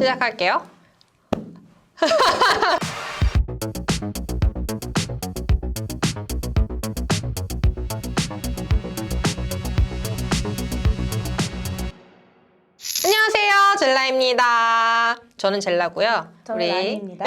시작할게요. 안녕하세요, 젤라입니다. 저는 젤라고요. 저는 아니입니다.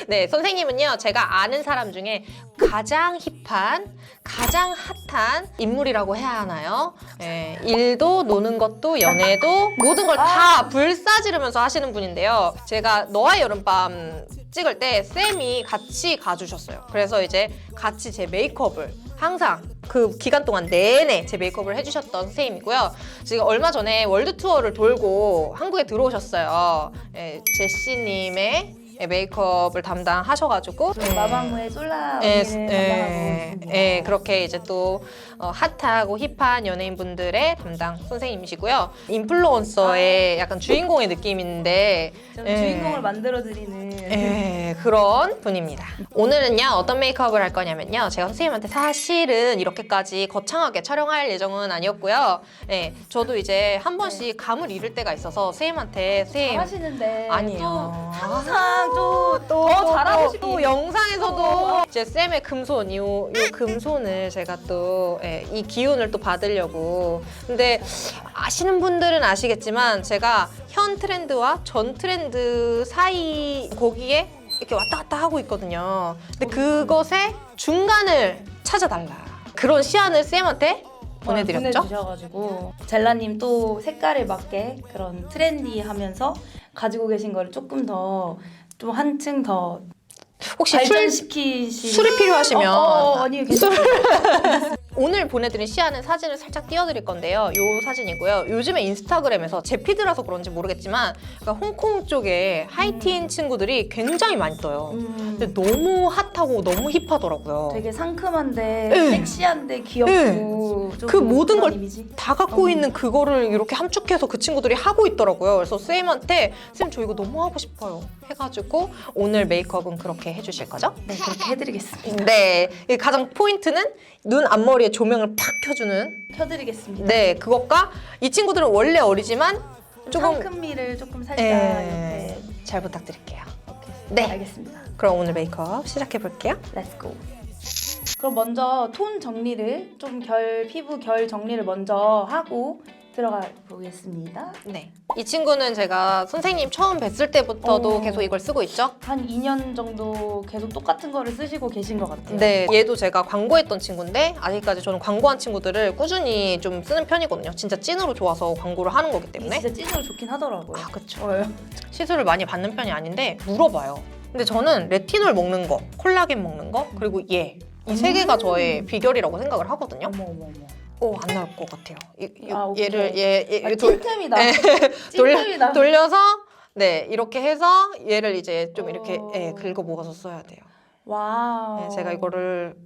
네, 선생님은요, 제가 아는 사람 중에 가장 힙한, 가장 핫한 인물이라고 해야 하나요? 네, 일도 노는 것도 연애도 모든 걸 다 불사지르면서 하시는 분인데요. 제가 너와의 여름밤 찍을 때 쌤이 같이 가주셨어요. 그래서 이제 같이 제 메이크업을 항상 그 기간 동안 내내 제 메이크업을 해주셨던 선생님이고요. 지금 얼마 전에 월드 투어를 돌고 한국에 들어오셨어요. 예, 제시님의 메이크업을 담당하셔가지고 마마무의 솔라 언니를 담당하고 있습니다. 그렇게 이제 또 핫하고 힙한 연예인분들의 담당 선생님이시고요. 인플루언서의 약간 주인공의 느낌인데 좀 주인공을 만들어드리는 그런 분입니다. 오늘은요, 어떤 메이크업을 할 거냐면요, 제가 선생님한테 사실은 이렇게까지 거창하게 촬영할 예정은 아니었고요. 저도 이제 한 번씩 감을 잃을 때가 있어서 선생님한테 하시는데 아니에요. 또 항상 더 잘하고 싶고 또 영상에서도 이제 쌤의 금손, 요 금손을 제가 또 이 기운을 또 받으려고. 근데 아시는 분들은 아시겠지만 제가 현 트렌드와 전 트렌드 사이 거기에 이렇게 왔다 갔다 하고 있거든요. 근데 그것의 중간을 찾아달라. 그런 시안을 쌤한테 보내드렸죠. 보내주셔가지고 젤라님 또 색깔에 맞게 그런 트렌디하면서 가지고 계신 거를 조금 더 좀 한층 더 혹시 발전시키신 술이 필요하시면 아니요, 괜찮아요. 오늘 보내드린 시안은 사진을 살짝 띄워드릴 건데요. 요 사진이고요. 요즘에 인스타그램에서 제 피드라서 그런지 모르겠지만 그러니까 홍콩 쪽에 하이틴 친구들이 굉장히 많이 떠요. 근데 너무 핫하고 너무 힙하더라고요. 되게 상큼한데 네. 섹시한데 귀엽고 좀 그 모든 그런 걸 이미지? 다 갖고 있는 그거를 이렇게 함축해서 그 친구들이 하고 있더라고요. 그래서 쌤한테 쌤 저 이거 너무 하고 싶어요 해가지고 오늘 메이크업은 그렇게 해주실 거죠? 네, 그렇게 해드리겠습니다. 네, 이 가장 포인트는 눈 앞머리에 조명을 팍 켜주는 켜드리겠습니다. 네, 그것과 이 친구들은 원래 어리지만 조금 상큼미를 조금 살짝 예, 이렇게 잘 부탁드릴게요. 오케이. 네. 알겠습니다. 그럼 오늘 메이크업 시작해 볼게요. Let's go. 그럼 먼저 톤 정리를 좀 피부 결 정리를 먼저 하고 들어가 보겠습니다. 네, 이 친구는 제가 선생님 처음 뵀을 때부터도 어. 계속 이걸 쓰고 있죠. 한 2년 정도 계속 똑같은 거를 쓰시고 계신 것 같아요. 네, 얘도 제가 광고했던 친구인데 아직까지 저는 광고한 친구들을 꾸준히 좀 쓰는 편이거든요. 진짜 찐으로 좋아서 광고를 하는 거기 이게 때문에. 진짜 찐으로 좋긴 하더라고요. 아, 그쵸. 시술을 많이 받는 편이 아닌데 물어봐요. 근데 저는 레티놀 먹는 거, 콜라겐 먹는 거, 그리고 이 세 개가 저의 비결이라고 생각을 하거든요. 어머. 안 나올 것 같아요. 오케이. 얘를 찐템이다. 돌려, 찐템이다. 돌려서 네, 이렇게 해서 얘를 이제 좀 이렇게 긁어 모아서 써야 돼요. 와우. 네, 제가 이거를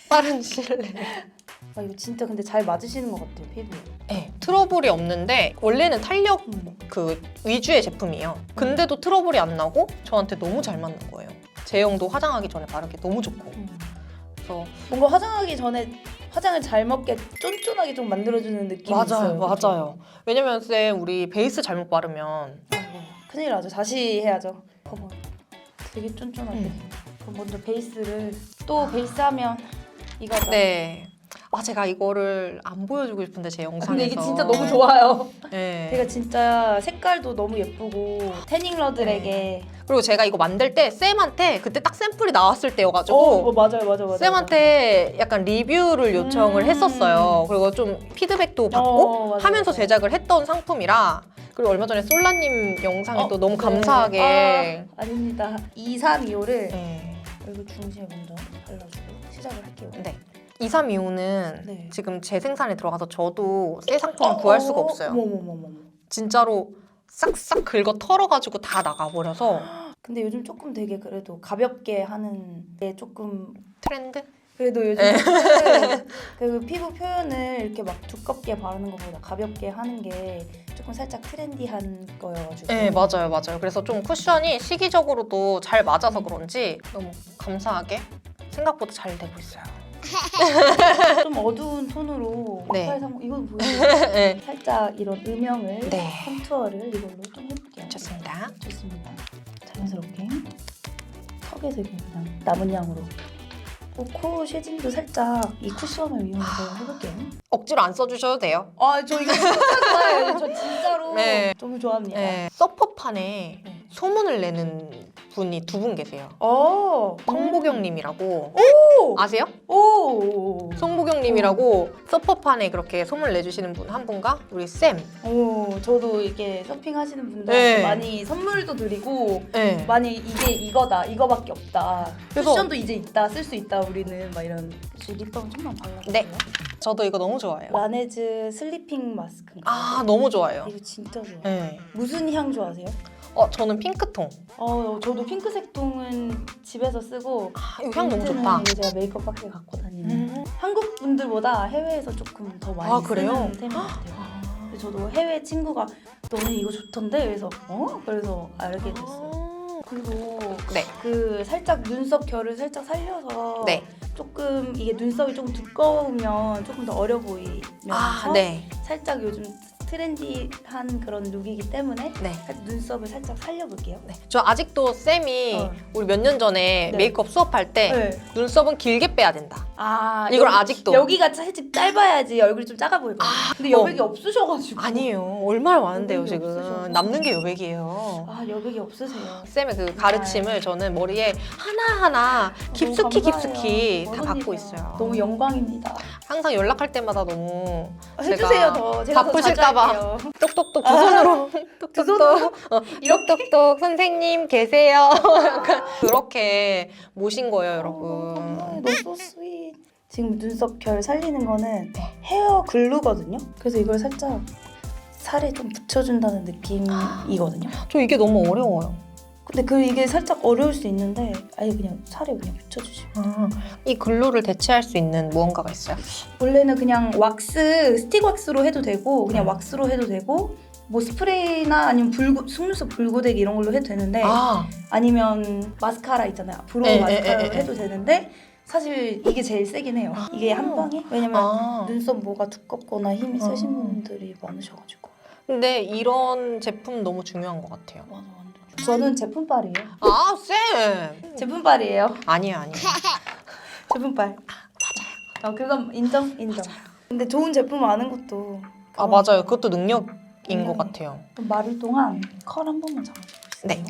빠른 시일 내에 이거 진짜 근데 잘 맞으시는 것 같아요, 피부에. 네, 트러블이 없는데 원래는 탄력 그 위주의 제품이에요. 근데도 트러블이 안 나고 저한테 너무 잘 맞는 거예요. 제형도 화장하기 전에 바르기 너무 좋고. 그래서 뭔가 화장하기 전에 화장을 잘 먹게 쫀쫀하게 좀 만들어주는 느낌이 있어요. 맞아요. 왜냐면 쌤 우리 베이스 잘못 바르면 아이고, 큰일 나죠. 다시 해야죠. 봐봐. 되게 쫀쫀하게. 그럼 먼저 베이스를 또 베이스하면 이거죠. 네. 제가 이거를 안 보여주고 싶은데 제 영상에서. 근데 이게 진짜 너무 좋아요. 네. 제가 진짜 색깔도 너무 예쁘고 태닝러들에게 그리고 제가 이거 만들 때 쌤한테 그때 딱 샘플이 나왔을 때여가지고 맞아요. 쌤한테 약간 리뷰를 요청을 했었어요. 그리고 좀 피드백도 받고 맞아요, 하면서 맞아요. 제작을 했던 상품이라. 그리고 얼마 전에 솔라님 영상이 또 너무 네. 감사하게 아닙니다. 2325를 네. 얼굴 중심에 먼저 발라주고 시작을 할게요. 네. 2325는 네. 지금 재생산에 들어가서 저도 새 상품을 구할 수가 없어요. 어머머머머. 진짜로 싹싹 긁어 털어가지고 다 나가버려서 근데 요즘 조금 되게 그래도 가볍게 하는 게 조금 트렌드? 그래도 요즘 그 피부 표현을 이렇게 막 두껍게 바르는 것보다 가볍게 하는 게 조금 살짝 트렌디한 거여가지고. 네, 맞아요. 그래서 좀 쿠션이 시기적으로도 잘 맞아서 그런지 너무 감사하게 생각보다 잘 되고 있어요. 좀 어두운 톤으로 네. 이건 보여요. 네, 살짝 이런 음영을 네. 컨투어를 이걸로 좀 해볼게요. 좋습니다. 좋습니다. 좋습니다. 자연스럽게 턱에서 이렇게 그냥 남은 양으로. 코 쉐딩도 살짝 이 쿠션을 이용해서 해볼게요. 억지로 안 써주셔도 돼요. 저 이거 진짜 좋아해요. 저 진짜로 네. 너무 좋아합니다. 네. 서퍼판에 네. 소문을 내는 분이 두 분 계세요. 송보경님이라고 오! 아세요? 오! 송보경님이라고 서퍼판에 그렇게 소문을 내주시는 분 한 분과 우리 쌤. 저도 이렇게 서핑하시는 분들한테 네. 많이 선물도 드리고 네. 많이 이게 이거다 이거밖에 없다 그래서- 쿠션도 이제 있다 쓸 수 있다 우리는 막 이런 혹시 립밤 좀만 발라볼게요. 네. 저도 이거 너무 좋아해요. 라네즈 슬리핑 마스크인가요? 아 너무 좋아요. 이거 진짜 좋아요. 네. 무슨 향 좋아하세요? 저는 핑크통. 저도 핑크색 통은 집에서 쓰고 이거 향 너무 민트는 좋다. 이거 제가 메이크업 박스에 갖고 다니는 한국 분들보다 해외에서 조금 더 많이 아, 그래요? 쓰는 템인 것 같아요. 근데 저도 해외 친구가 너네 이거 좋던데? 그래서 그래서 알게 됐어요. 그리고 네. 그 살짝 눈썹 결을 살짝 살려서 네. 조금 이게 눈썹이 조금 두꺼우면 조금 더 어려 보이면서 네. 살짝 요즘 트렌디한 그런 룩이기 때문에 네. 살짝 눈썹을 살짝 살려볼게요. 네. 저 아직도 쌤이 우리 몇 년 전에 네. 메이크업 수업할 때 네. 눈썹은 길게 빼야 된다. 여기, 이걸 아직도. 여기가 살짝 짧아야지 얼굴이 좀 작아 보일 거예요. 근데 여백이 없으셔가지고 아니에요. 얼마나 많은데요 여백이 지금. 없으셔서. 남는 게 여백이에요. 여백이 없으세요. 쌤의 그 가르침을 저는 머리에 하나하나 깊숙이 너무 감사해요. 깊숙이 다 원언니가. 갖고 있어요. 너무 영광입니다. 항상 연락할 때마다 너무 해주세요 더. 제가 바쁘실까 봐. 더 자주 할게요. 똑똑똑 두 손으로 두 손으로? 똑똑똑 선생님 계세요. 약간 그렇게 모신 거예요, 너무 감사해요. 여러분. 너무 스윗. 지금 눈썹 결 살리는 거는 헤어 글루거든요. 그래서 이걸 살짝 살에 좀 붙여준다는 느낌이거든요. 저 이게 너무 어려워요. 근데 이게 살짝 어려울 수 있는데 아예 그냥 살에 그냥 붙여주시면 이 글루를 대체할 수 있는 무언가가 있어요? 원래는 그냥 스틱 왁스로 해도 되고 그냥 왁스로 해도 되고 뭐 스프레이나 아니면 속눈썹 불고데기 이런 걸로 해도 되는데 아니면 마스카라 있잖아요. 브로우 마스카라로 해도 되는데 사실 이게 제일 세긴 해요. 이게 한 방에? 왜냐면 눈썹 뭐가 두껍거나 힘이 세신 분들이 많으셔가지고. 근데 이런 제품 너무 중요한 것 같아요. 맞아, 완전. 저는 제품빨이에요. 쌤! 제품빨이에요. 아니에요. 제품빨. 맞아요. 그건 인정. 근데 좋은 제품 아는 것도. 맞아요. 그것도 능력인 것 능력이. 같아요. 그럼 마를 동안 컬 한 번만 잡아주세요. 네.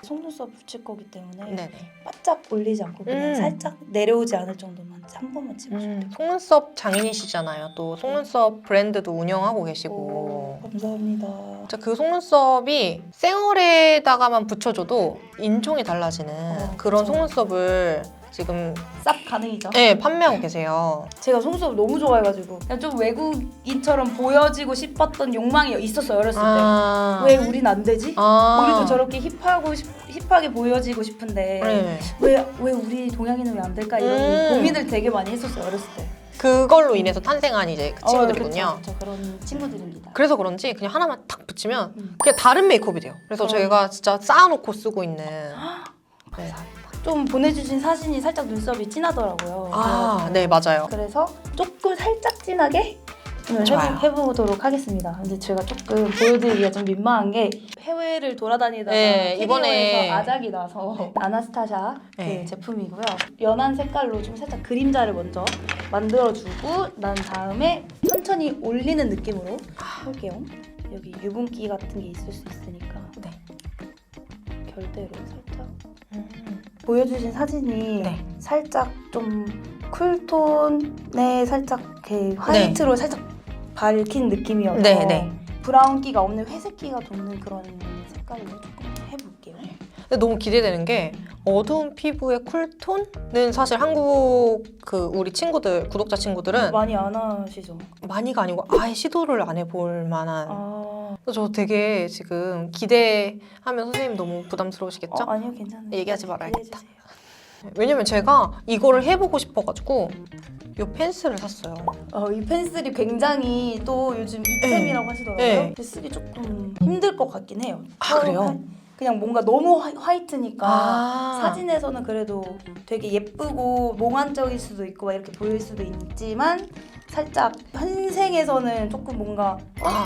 속눈썹 붙일 거기 때문에 네네. 바짝 올리지 않고 그냥 살짝 내려오지 않을 정도만 한 번만 찍어주세요. 속눈썹 장인이시잖아요. 또 속눈썹 브랜드도 운영하고 계시고. 감사합니다. 진짜 그 속눈썹이 쌩얼에다가만 붙여줘도 인종이 달라지는 그런 그쵸. 속눈썹을 지금 쌉 가능이죠. 판매하고 계세요. 제가 속눈썹 너무 좋아해가지고 그냥 좀 외국인처럼 보여지고 싶었던 욕망이 있었어요 어렸을 때. 왜 우린 안 되지? 우리도 저렇게 힙하게 보여지고 싶은데 네. 왜 우리 동양인은 왜 안 될까 이런 고민을 되게 많이 했었어요 어렸을 때. 그걸로 인해서 탄생한 이제 그 친구들이군요. 그쵸, 그런 친구들입니다. 그래서 그런지 그냥 하나만 탁 붙이면 그냥 다른 메이크업이 돼요. 그래서 저희가 진짜 쌓아놓고 쓰고 있는. 네. 좀 보내주신 사진이 살짝 눈썹이 진하더라고요. 네 맞아요. 그래서 조금 살짝 진하게 오늘 좋아요. 해보도록 하겠습니다. 근데 제가 조금 보여드리기가 좀 민망한 게 해외를 돌아다니다가 네, 캐리어에서 이번에 아작이 나서 아나스타샤 네. 그 제품이고요. 연한 색깔로 좀 살짝 그림자를 먼저 만들어주고 난 다음에 천천히 올리는 느낌으로 해볼게요. 여기 유분기 같은 게 있을 수 있으니까 네. 결대로 살짝 보여주신 사진이 네. 살짝 좀 쿨톤에 살짝 이렇게 화이트로 살짝 밝힌 느낌이어서 네, 네. 브라운기가 없는 회색기가 돕는 그런 색깔로 조금 해볼게요. 근데 너무 기대되는 게 어두운 피부의 쿨톤은 사실 한국 우리 친구들 구독자 친구들은 많이 안 하시죠? 많이가 아니고 아예 시도를 안 해볼 만한. 그래서 저 되게 지금 기대하면 선생님 너무 부담스러우시겠죠? 아니요, 괜찮아요. 얘기하지 말아야겠다. 기대해주세요. 왜냐면 제가 이거를 해보고 싶어가지고 이 펜슬을 샀어요. 이 펜슬이 굉장히 또 요즘 이템이라고 하시더라고요. 네. 근데 쓰기 조금 힘들 것 같긴 해요. 그래요? 그냥 뭔가 너무 화이트니까 사진 사진에서는 그래도 되게 예쁘고 몽환적일 수도 있고 막 이렇게 보일 수도 있지만 살짝 현생에서는 조금 뭔가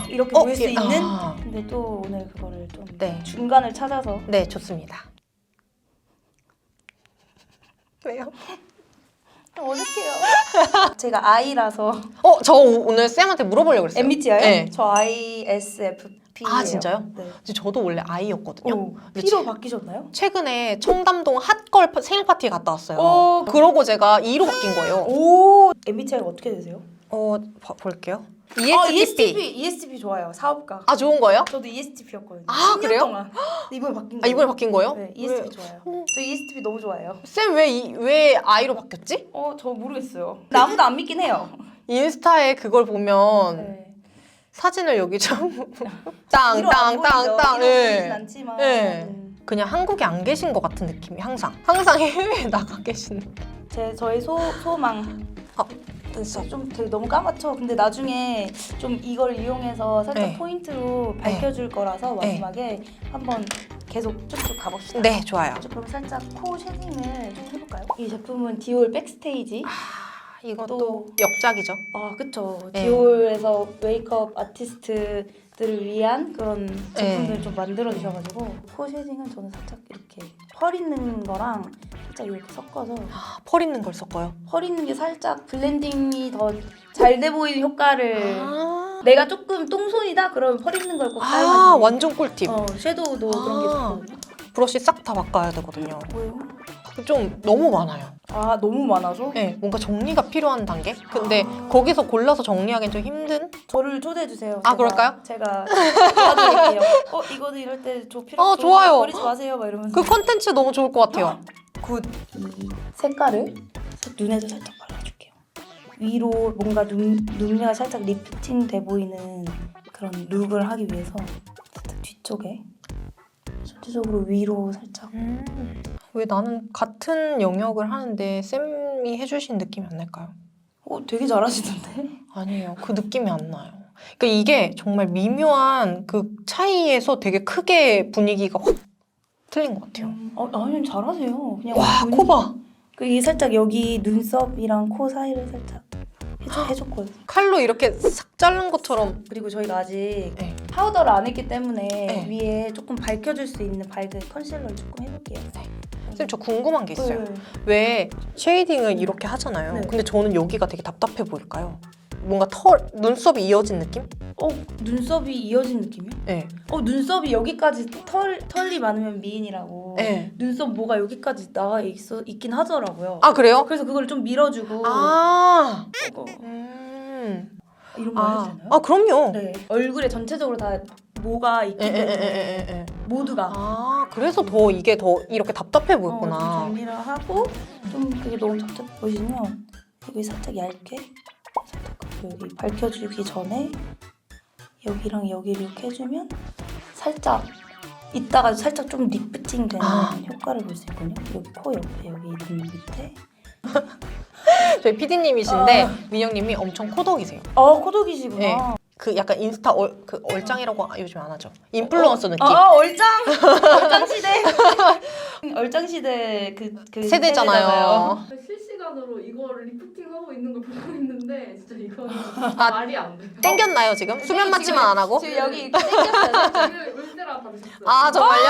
이렇게 보일 수 있는 근데 또 오늘 그거를 좀 네. 중간을 찾아서 네, 좋습니다. 왜요? 어색해요. 제가 I라서 저 오늘 쌤한테 물어보려고 그랬어요. MBTI요? 네. 저 ISFP예요. 아, 진짜요? 네. 저도 원래 I였거든요. 근데 P로 바뀌셨나요? 최근에 청담동 핫걸 생일 파티에 갔다 왔어요. 오. 그러고 제가 E로 바뀐 거예요. 오, MBTI가 어떻게 되세요? 볼게요. ESTP 좋아요. 사업가. 아, 좋은 거예요? 저도 ESTP였거든요. 아, 10년 그래요? 동안. 이번에 바뀐 거예요. 이번에 바뀐 거예요? 네, ESTP 좋아요. 저 ESTP 너무 좋아해요. 쌤 왜 I로 바뀌었지? 저 모르겠어요. 아무도 안 믿긴 해요. 인스타에 그걸 보면 네. 사진을 여기 좀 이로 안 땅땅땅땅 보이죠. 이로 보이진 않지만. 네. 그냥 한국에 안 계신 것 같은 느낌이 항상 해외에 나가 계시는. 저의 소망. 눈썹. 좀 되게 너무 까맣죠? 근데 나중에 좀 이걸 이용해서 살짝 네. 포인트로 밝혀줄 거라서 마지막에 한번 계속 쭉쭉 가봅시다. 네, 좋아요. 그럼 살짝 코 쉐딩을 좀 해볼까요? 이 제품은 디올 백스테이지. 이것도 역작이죠. 그쵸. 네. 디올에서 메이크업 아티스트들을 위한 그런 제품들 네. 좀 만들어 주셔가지고 코 쉐딩은 저는 살짝 이렇게 펄 있는 거랑 살짝 이렇게 섞어서 펄 있는 걸 섞어요. 펄 있는 게 살짝 블렌딩이 더 잘 돼 보이는 효과를 내가 조금 똥손이다? 그러면 펄 있는 걸 꼭 사용하시면 완전 꿀팁. 섀도우도 그런 게 좋거든요. 브러쉬 싹 다 바꿔야 되거든요. 뭐예요? 좀 너무 많아요. 너무 많아서? 네, 뭔가 정리가 필요한 단계? 근데 거기서 골라서 정리하기는 좀 힘든? 저를 초대해주세요. 그럴까요? 제가 도와드릴게요. 이거는 이럴 때 저 필요 좋아요. 버리지 마세요. 막 이러면서. 그 컨텐츠 너무 좋을 것 같아요. 굿. 이 색깔을 눈에도 살짝 발라줄게요. 위로 뭔가 눈매가 살짝 리프팅 돼 보이는 그런 룩을 하기 위해서 살짝 뒤쪽에 전체적으로 위로 살짝. 왜 나는 같은 영역을 하는데 쌤이 해주신 느낌이 안 날까요? 되게 잘하시던데? 아니에요. 그 느낌이 안 나요. 그러니까 이게 정말 미묘한 그 차이에서 되게 크게 분위기가 확 틀린 것 같아요. 아니 잘하세요. 그냥 와, 코 봐. 이게 살짝 여기 눈썹이랑 코 사이를 살짝 해줬거든요. 칼로 이렇게 싹 자른 것처럼. 그리고 저희가 아직 네. 파우더를 안 했기 때문에 네. 위에 조금 밝혀줄 수 있는 밝은 컨실러를 조금 해볼게요. 쌤, 저 궁금한 게 있어요. 네. 왜 쉐이딩을 이렇게 하잖아요. 네. 근데 저는 여기가 되게 답답해 보일까요? 뭔가 눈썹이 이어진 느낌? 눈썹이 이어진 느낌이요? 네. 눈썹이 여기까지 털이 많으면 미인이라고. 네. 눈썹 뭐가 여기까지 나와 있긴 하더라고요. 그래요? 그래서 그걸 좀 밀어주고. 이거 이런 거 해도 되나요? 그럼요. 네. 얼굴에 전체적으로 다 뭐가 있기 때문에 모두가. 그래서 더 이게 더 이렇게 답답해 좀 보였구나. 정리를 하고 좀 그게 너무 답답해 보이시면 여기 살짝 얇게 살짝 여기 밝혀주기 전에 여기랑 여기를 이렇게 해주면 살짝 이따가 살짝 좀 리프팅 되는 효과를 볼 수 있거든요. 여기 코 옆에 여기 눈 밑에. 저희 PD님이신데 민영님이 엄청 코덕이세요. 코덕이시구나. 네. 그 약간 인스타 얼짱이라고 요즘 안 하죠. 인플루언서 느낌. 얼짱 시대. 얼짱 시대 그 세대잖아요. 실시간으로 이거를 리프팅하고 있는 걸 보고 있는데 진짜 이거는 말이 안 돼요. 땡겼나요 지금? 수면 마취만 안 하고? 지금 여기 이렇게 땡겼어요. 지금 울세라 받으셨어요. 정말요?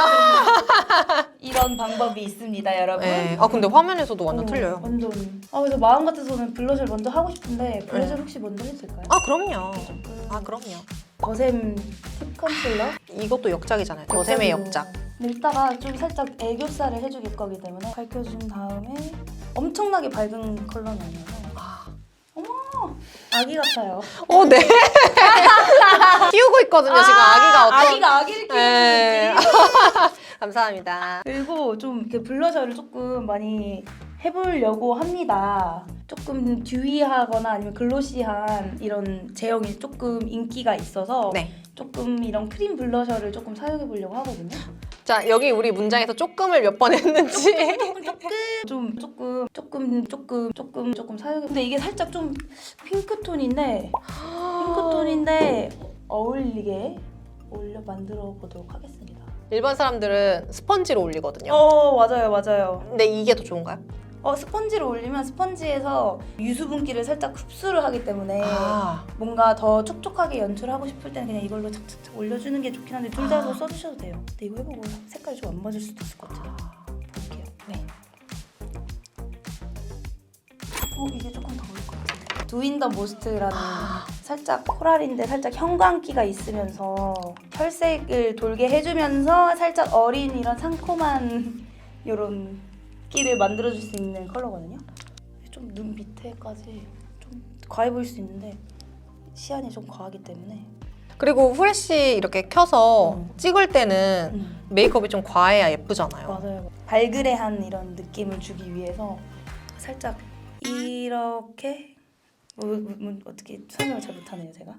이런 방법이 있습니다, 여러분. 네. 근데 화면에서도 완전 틀려요. 완전. 그래서 마음 같아서는 블러셔를 먼저 하고 싶은데 블러셔 혹시 먼저 해도 될까요? 그럼요. 그럼요. 더샘 팁 컨실러. 이것도 역작이잖아요. 더샘의 역작. 근데 이따가 좀 살짝 애교살을 해줄 거기 때문에 밝혀준 다음에 엄청나게 밝은 컬러는 아니어서. 어머, 아기 같아요. 네. 키우고 있거든요 지금 아기가 아기를 키우는 느낌. 감사합니다. 그리고 좀 이렇게 블러셔를 조금 많이 해보려고 합니다. 조금 듀이하거나 아니면 글로시한 이런 제형이 조금 인기가 있어서 조금 이런 크림 블러셔를 조금 사용해 보려고 하거든요. 자, 여기 우리 문장에서 조금을 몇 번 했는지. 조금 사용해. 근데 이게 살짝 좀 핑크톤인데 어울리게 만들어 보도록 하겠습니다. 일반 사람들은 스펀지로 올리거든요. 맞아요. 근데 이게 더 좋은가요? 스펀지로 올리면 스펀지에서 유수분기를 살짝 흡수를 하기 때문에 아. 뭔가 더 촉촉하게 연출하고 싶을 때는 그냥 이걸로 착착착 올려주는 게 좋긴 한데 둘 다 써주셔도 돼요. 근데 이거 해보고 색깔이 좀 안 맞을 수도 있을 것 같아요. 볼게요. 네. 이게 조금 더 어울 것 같아요. 두인 더 모스트라는 살짝 코랄인데 살짝 형광기가 있으면서 혈색을 돌게 해주면서 살짝 어린 이런 상콤한 이런 끼를 만들어줄 수 있는 컬러거든요. 좀 눈 밑에까지 좀 과해 보일 수 있는데 시안이 좀 과하기 때문에 그리고 후레쉬 이렇게 켜서 찍을 때는 음. 메이크업이 좀 과해야 예쁘잖아요. 맞아요. 발그레한 이런 느낌을 주기 위해서 살짝 이렇게 어떻게 설명을 잘 못하네요 제가.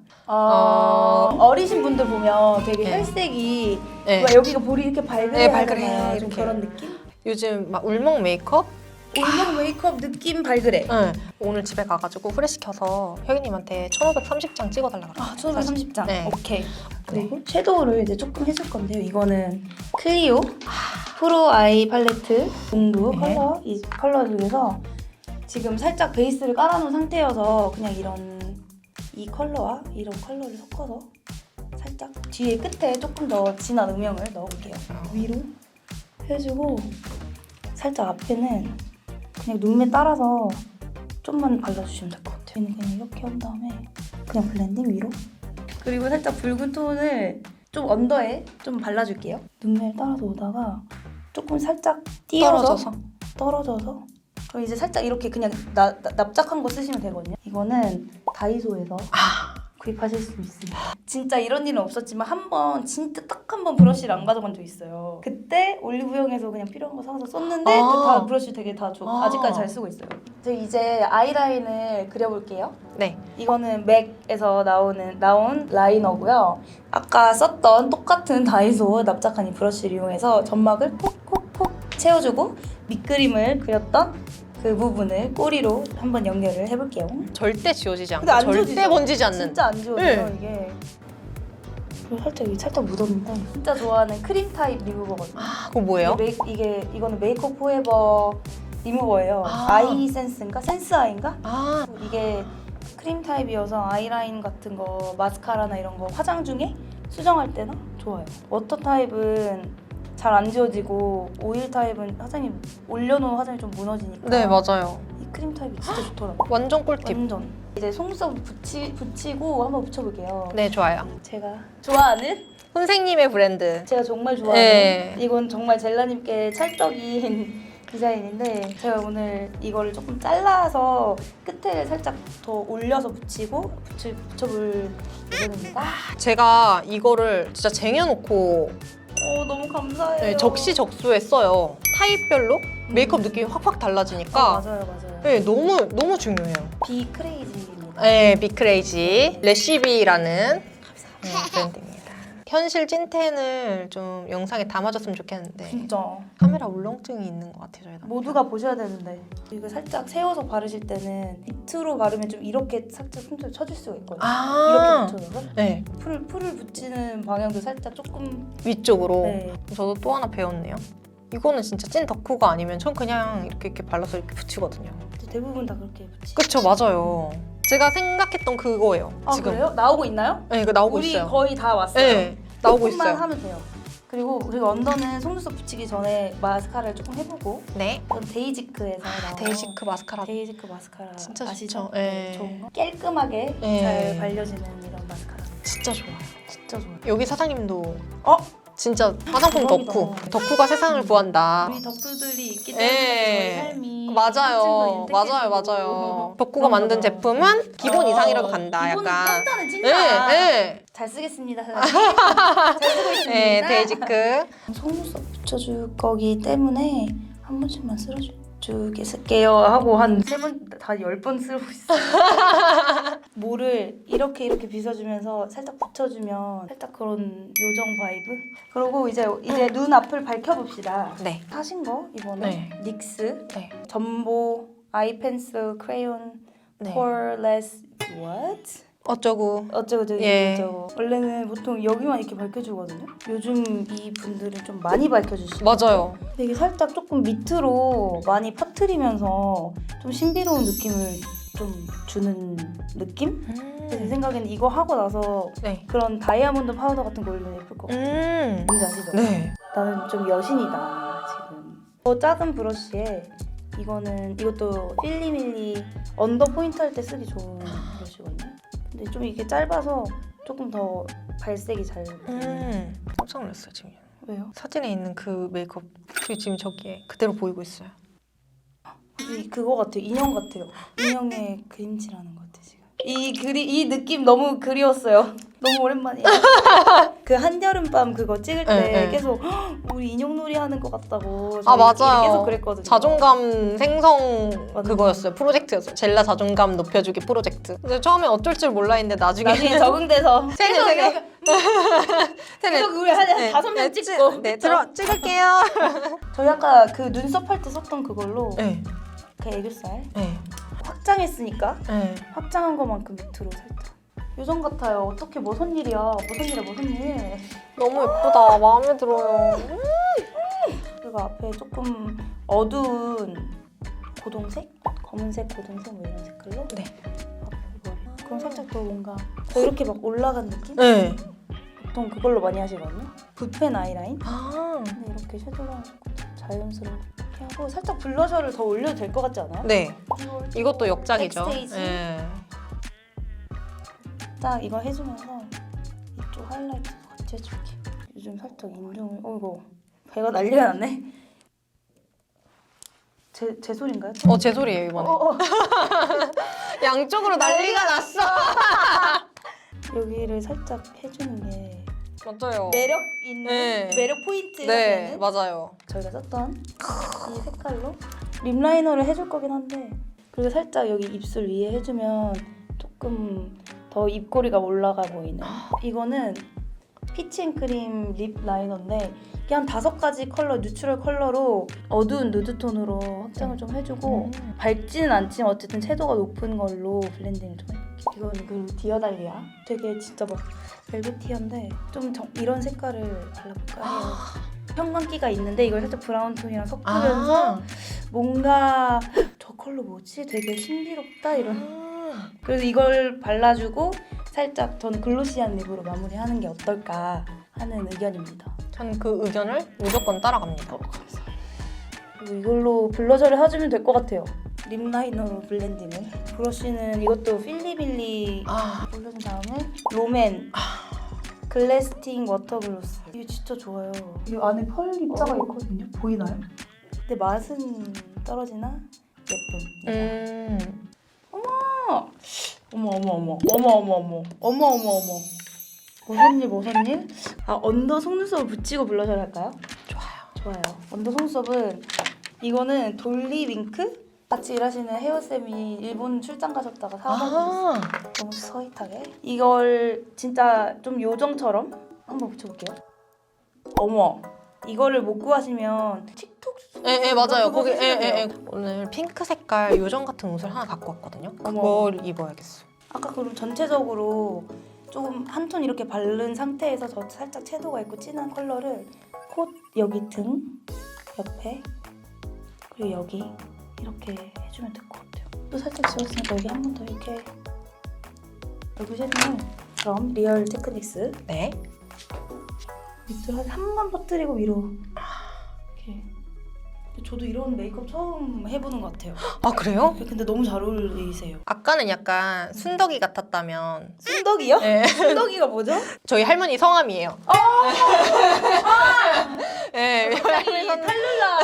어리신 분들 보면 되게 네. 혈색이 네. 막 여기가 볼이 이렇게 네, 발그레하잖아요. 발그레, 좀 이렇게. 그런 느낌? 요즘 막 울먹 메이크업? 올영 메이크업 느낌 발그레. 응. 오늘 집에 가가지고 후레쉬 켜서 혁이님한테 1530장 찍어달라 그래요. 1530장. 네. 오케이. 그리고 섀도우를 이제 조금 해줄 건데요. 이거는 클리오 프로 아이 팔레트 공두 네. 컬러 이 컬러 중에서 지금 살짝 베이스를 깔아놓은 상태여서 그냥 이런 이 컬러와 이런 컬러를 섞어서 살짝 뒤에 끝에 조금 더 진한 음영을 넣어볼게요. 위로 해주고 살짝 앞에는 그냥 눈매 따라서 좀만 발라주시면 될 것 같아요. 그냥 이렇게 한 다음에 그냥 블렌딩 위로 그리고 살짝 붉은 톤을 좀 언더에 좀 발라줄게요. 눈매를 따라서 오다가 조금 살짝 띄어서 떨어져서 그럼 이제 살짝 이렇게 그냥 납작한 거 쓰시면 되거든요. 이거는 다이소에서 구입하실 수 있습니다. 진짜 이런 일은 없었지만 진짜 딱 한 번 브러쉬를 안 가져간 적 있어요. 그때 올리브영에서 그냥 필요한 거 사서 썼는데 다 브러쉬 되게 다 아직까지 잘 쓰고 있어요. 이제 아이라인을 그려볼게요. 네. 이거는 맥에서 나온 라이너고요. 아까 썼던 똑같은 다이소 납작한 이 브러쉬를 이용해서 점막을 콕콕콕 채워주고 밑그림을 그렸던 그 부분을 꼬리로 한번 연결을 해볼게요. 절대 지워지지 않고 근데 안 절대 지워지죠? 번지지 않는. 진짜 안 지워져요 네. 이게. 그리고 살짝 묻었는데 진짜 좋아하는 크림 타입 리무버거든요. 그거 뭐예요? 이거는 메이크업 포에버 리무버예요. 아이 센스인가? 센스 아이인가? 이게 크림 타입이어서 아이라인 같은 거 마스카라나 이런 거 화장 중에 수정할 때나 좋아요. 워터 타입은 잘 안 지워지고 오일 타입은 화장이 올려놓은 화장이 좀 무너지니까 네, 맞아요. 이 크림 타입이 진짜 좋더라고요. 완전 꿀팁. 완전. 이제 속눈썹 붙이고 한번 붙여볼게요. 네, 좋아요. 제가 좋아하는 선생님의 브랜드. 제가 정말 좋아하는 네. 이건 정말 젤라님께 찰떡인 디자인인데 제가 오늘 이거를 조금 잘라서 끝에 살짝 더 올려서 붙여볼 예정입니다. 제가 이거를 진짜 쟁여놓고 너무 감사해요. 네, 적시적소에 써요. 타입별로 메이크업 느낌이 확확 달라지니까 맞아요. 네, 너무 중요해요. 비 크레이지입니다. 네, 비크레이지 레시비라는 브랜드입니다. 현실 찐텐을 좀 영상에 담아줬으면 좋겠는데 진짜 카메라 울렁증이 있는 것 같아요. 저희 모두가 보셔야 되는데 이거 살짝 세워서 바르실 때는 밑으로 바르면 좀 이렇게 살짝 손톱 쳐줄 수가 있거든요. 이렇게 붙여줘서 네, 풀을 붙이는 방향도 살짝 조금 위쪽으로. 네. 저도 또 하나 배웠네요. 이거는 진짜 찐 덕후가 아니면 전 그냥 이렇게 발라서 이렇게 붙이거든요. 대부분 다 그렇게 붙이. 그쵸, 맞아요. 제가 생각했던 그거예요. 지금. 그래요? 나오고 있나요? 네, 이거 나오고 우리 있어요. 거의 다 왔어요. 네, 나오고 조금만 있어요. 하면 돼요. 그리고 우리가 언더는 속눈썹 붙이기 전에 마스카라를 조금 해보고 네. 이건 데이지크에서 나온 데이지크 마스카라. 데이지크 마스카라 진짜 아시죠? 좋죠. 네. 좋은 거. 깔끔하게 네. 잘 발려지는 이런 마스카라. 진짜 좋아요. 진짜 좋아요. 여기 사장님도 어? 진짜 화장품 대박이다. 덕후. 덕후가 세상을 구한다. 우리 덕후들이 있기 네. 때문에 저희 삶이 맞아요. 한층 더 맞아요. 윤택해지고 맞아요. 덕후가 그런 만든 거죠. 제품은 기본 이상이라도 간다. 기본은 약간. 찐따는 찐따. 네. 잘 쓰겠습니다. 사장님. 잘 쓰고 있습니다. 네, 데이지크. 속눈썹 붙여줄 거기 때문에 한 번씩만 쓸게요 하고 한 3번 다 10번 쓰고 있어요. 모를 이렇게 빗어주면서 살짝 붙여주면 살짝 그런 요정 바이브. 그리고 이제 눈 앞을 밝혀봅시다. 네. 사신 거 이거는 네. 닉스 네. 점보 아이 펜슬 크레용 네. 폴레스 what? 어쩌고저쩌고 예. 저쩌고. 원래는 보통 여기만 이렇게 밝혀주거든요. 요즘 이 분들은 좀 많이 밝혀주시죠. 맞아요. 근데 이게 살짝 조금 밑으로 많이 퍼뜨리면서 좀 신비로운 느낌을 좀 주는 느낌? 제 생각에는 이거 하고 나서 네. 그런 다이아몬드 파우더 같은 거 올리면 예쁠 것 같아요. 뭔지 아시죠? 네. 나는 좀 여신이다 지금. 작은 브러쉬에 이것도 필리밀리 언더 포인트 할 때 쓰기 좋은 브러쉬거든요. 근데 좀 이게 짧아서 조금 더 발색이 잘. 깜짝 놀랐어요 지금. 왜요? 사진에 있는 그 메이크업 그게 지금 저기에 그대로 보이고 있어요. 그거 같아요. 인형 같아요. 인형의 그림칠하는 것 같아 지금. 이 느낌 너무 그리웠어요. 너무 오랜만이야. 그 한여름밤 그거 찍을 때 네. 계속 "헉, 우리 인형놀이 하는 것 같다고. 아 저희끼리 맞아요. 계속 그랬거든요. 자존감 생성 맞아요. 그거였어요. 프로젝트였어요. 젤라 자존감 높여주기 프로젝트. 근데 처음에 어쩔 줄 몰라 했는데 나중에 적응돼서 세네. 계속 우리 한 5명 찍고. 네, 찍을게요. 저희 아까 그 눈썹 할 때 썼던 그걸로 네, 그 애교살 네, 확장했으니까 네. 확장한 것만큼 밑으로 살짝. 요정 같아요. 어떻게 무슨 일이야? 무슨 일? 너무 예쁘다. 마음에 들어요. 그리고 앞에 조금 어두운 고동색? 검은색, 고동색 뭐 이런 색깔로 네. 앞에 머리. 그럼 살짝 더 뭔가 더 이렇게 막 올라간 느낌? 네. 보통 그걸로 많이 하시거든요. 붓펜 아이라인? 아, 근데 이렇게 섀도우랑 조금 자연스럽게 하고 살짝 블러셔를 더 올려도 될 것 같지 않아요? 네. 이것도 역작이죠. 백스테이지. 네. 딱 이거 해주면서 이쪽 하이라이트 같이 해줄게. 요즘 살짝 인중을 어이구 배가 난리가 났네. 제 소리인가요? 제 소리예요 이번에. 어. 양쪽으로 난리가 났어. 여기를 살짝 해주는 게 맞아요. 매력 있는 네. 매력 포인트. 네, 맞아요. 저희가 썼던 이 색깔로 립 라이너를 해줄 거긴 한데 그리고 살짝 여기 입술 위에 해주면 조금 더 입꼬리가 올라가 보이는. 이거는 피치앤크림 립 라이너인데 이게 한 5가지 컬러 뉴트럴 컬러로 어두운 누드톤으로 확장을 좀 해주고 밝지는 않지만 어쨌든 채도가 높은 걸로 블렌딩을 좀 해볼게요. 이건 그 디어달리아 되게 진짜 막 벨벳티한데 좀 이런 색깔을 발라볼까 해요. 형광기가 있는데 이걸 살짝 브라운 톤이랑 섞으면서 뭔가 저 컬러 뭐지? 되게 신비롭다 이런. 그래서 이걸 발라주고 살짝 저는 글로시한 립으로 마무리하는 게 어떨까 하는 의견입니다. 전 그 의견을 무조건 따라갑니다. 감사합니다. 그리고 이걸로 블러셔를 해주면 될 것 같아요. 립 라이너로 블렌딩을. 브러쉬는 이것도 필리밀리 올려준 다음에 롬앤 글래스팅 워터글로스. 이게 진짜 좋아요. 이 안에 펄 입자가 있거든요. 보이나요? 근데 맛은 떨어지나 예쁨. 어머. 무슨 일? 언더 속눈썹을 붙이고 블러셔를 할까요? 좋아요. 언더 속눈썹은 이거는 돌리 윙크? 같이 일하시는 헤어쌤이 일본 출장 가셨다가 사다 주셨어요. 너무 스윗하게. 이걸 진짜 좀 요정처럼 한번 붙여볼게요. 어머. 이거를 못 구하시면 틱톡 네, 맞아요. 그거 거기 쓰시면 돼요. 오늘 핑크 색깔 요정 같은 옷을 하나 갖고 왔거든요. 어머. 그걸 입어야겠어. 아까 그럼 전체적으로 조금 한 톤 이렇게 바른 상태에서 저 살짝 채도가 있고 진한 컬러를 콧 여기 등 옆에 그리고 여기 이렇게 해주면 될 것 같아요. 또 살짝 지웠으니까 여기 한 번 더 이렇게 얼굴 쉐딩을 그럼 리얼 테크닉스 네. 밑으로 한 번 퍼뜨리고 위로 이렇게. 저도 이런 메이크업 처음 해보는 것 같아요. 아 그래요? 근데 너무 잘 어울리세요. 아까는 약간 순덕이 같았다면 순덕이요? 네. 순덕이가 뭐죠? 저희 할머니 성함이에요. 네, 저희 할머니 성함. 탈룰라.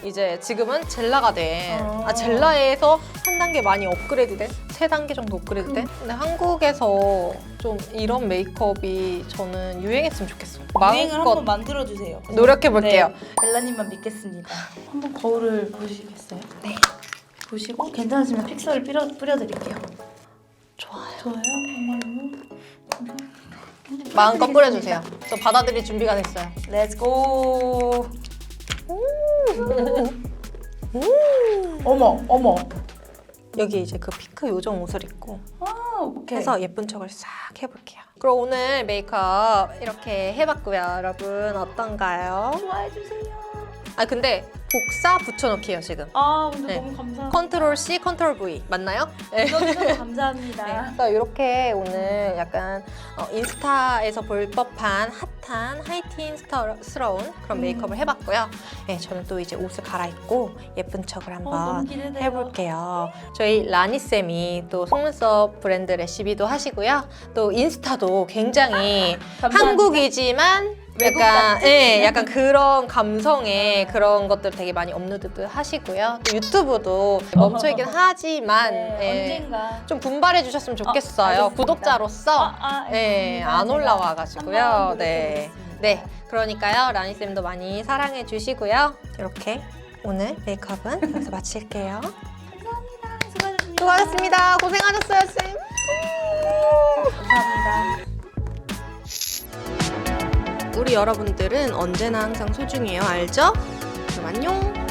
이제 지금은 젤라가 돼. 아. 젤라에서 한 단계 많이 업그레이드 돼? 3단계 정도 업그레이드 돼? 근데 한국에서 좀 이런 메이크업이 저는 유행했으면 좋겠어요. 유행을 한번 만들어주세요. 노력해볼게요. 네, 벨라님만 믿겠습니다. 한번 거울을 보시겠어요? 네. 보시고 괜찮으시면 픽서를 뿌려드릴게요. 좋아요. 좋아요? 정말로? 마음껏 뿌려주세요. 저 받아들일 준비가 됐어요. 렛츠고! 어머! 여기 이제 그 핑크 요정 옷을 입고 아, 오케이. 해서 예쁜 척을 싹 해볼게요. 그럼 오늘 메이크업 이렇게 해봤고요. 여러분 어떤가요? 좋아해주세요. 아 근데 복사 붙여넣기예요 지금. 아 오늘 네. 너무 감사합니다. 컨트롤 C, 컨트롤 V 맞나요? 네. 읽어주셔서 감사합니다. 그래서 이렇게 오늘 약간 인스타에서 볼 법한 핫한 하이틴스러운 그런 메이크업을 해봤고요. 네, 저는 또 이제 옷을 갈아입고 예쁜 척을 너무 한번 기대돼요. 해볼게요. 저희 라니쌤이 또 속눈썹 브랜드 레시피도 하시고요. 또 인스타도 굉장히 감사합니다. 한국이지만 외국 약간, 같은? 예, 약간 그런 감성의 그런 것들 되게 많이 업로드도 하시고요. 또 유튜브도 멈춰있긴 하지만 네, 예, 언젠가. 좀 분발해 주셨으면 좋겠어요. 알겠습니다. 구독자로서 알겠습니다. 안 제가 올라와가지고요. 한번 네. 노력해보겠습니다. 네, 그러니까요. 라니쌤도 많이 사랑해 주시고요. 이렇게 오늘 메이크업은 여기서 마칠게요. 감사합니다. 수고하셨습니다. 수고하셨습니다. 고생하셨어요, 쌤. 감사합니다. 우리 여러분들은 언제나 항상 소중해요. 알죠? 그럼 안녕.